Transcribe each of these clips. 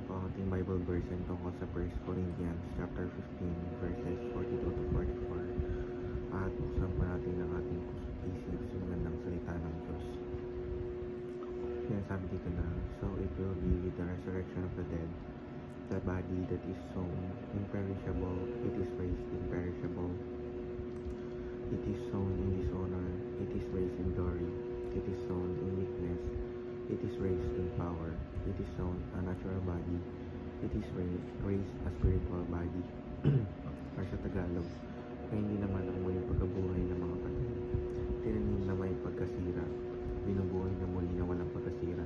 po ang ating Bible verse tungkol sa 1 Corinthians chapter 15 verses 42 to 44. At buksan po natin ang ating puso't isip sa magandang salita ng Diyos. Yan sabi dito na, so it will be with the resurrection of the dead, the body that is sown imperishable, it is raised imperishable. It is sown in dishonor, it is raised in glory. It is sown in weakness, it is raised in power. It is sown a natural body, it is raised a spiritual body. Or sa Tagalog, kaya hindi naman ang muling pagkabuhay ng mga patay. Tinanim na may pagkasira, binubuhay na muli na walang pagkasira.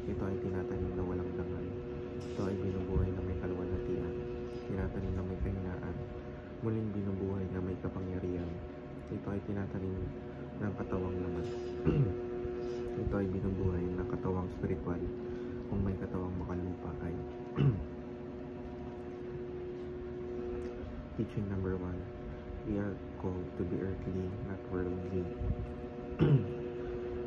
Ito ay tinatanim na walang dangal. Ito ay binubuhay na may kaluwalhatian. Tinatanim na may kahinaan, muling binubuhay na may kapangyarihan. Ito ay tinatanim ng katawang laman. Ito ay binubuhay ng katawang spiritual. Kung may katawang makalupa ay teaching number 1. We are called to be earthly, not worldly.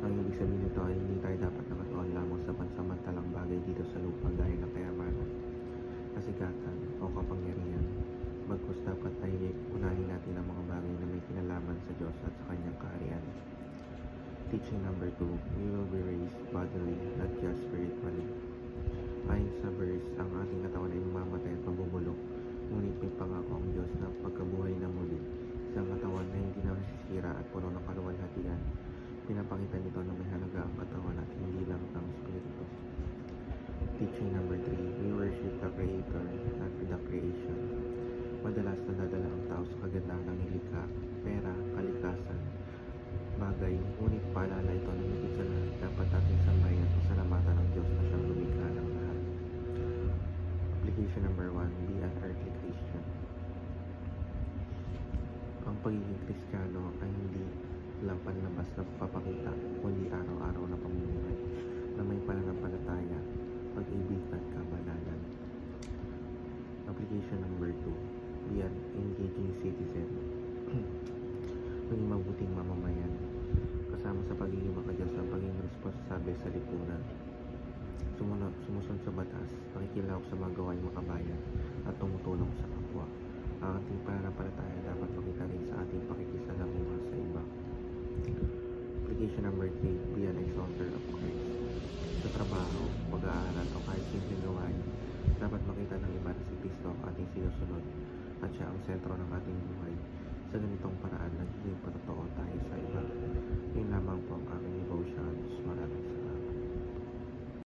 Ang ibig sabihin nito ay hindi tayo dapat nakatuon lamang sa pansamantalang bagay dito sa lupa gaya ng kayamanan, kasigatan o kapangyarihan. Bagkus dapat ay unahin natin ang mga bagay na may kinalaman sa Diyos at sa Kanyang kaharian. Teaching number 2, we will be raised bodily, not just spiritually. Ayon sa verse, ang ating katawan ay mamamatay at mabubulok, ngunit may pangako ang Diyos na pagkabuhay na muli, isang katawan na hindi na masisira at puno ng kaluwalhatian. Pinapakita nito na may halaga ang katawan at hindi lang ang spirito. Teaching number 3, we worship the Creator, not the creation. Madalas nadadala ang tao sa kagandahan ng nilikha, pera, kalikasan, bagay, ngunit paalala ito na higit sa lahat dapat ating sambahin at pasalamatan ng Diyos na siyang lumikha ng lahat. Application number 1, be an earthly Christian. Ang pagiging Kristiyano ay hindi lang panlabas na papakita, kundi araw-araw na pamumuhay na may pananampalataya, pag-ibig at kabanalan. Application number 2, be an engaging citizen. Maging mabuting mamamayan, kasama sa pagiging makadiyos ang pagiging responsable sa lipunan, sumusunod sa batas, nakikilahok sa mga gawain makabayan, at tumutulong sa kapwa. Ang ating pananampalataya dapat makita rin sa ating pakikisalamuha sa iba. Application number 3, be an exalter of Christ. Sa trabaho, pag-aaral o kahit simpleng gawain, dapat makita ng iba na si Kristo ang ating sinusunod at siya ang sentro ng ating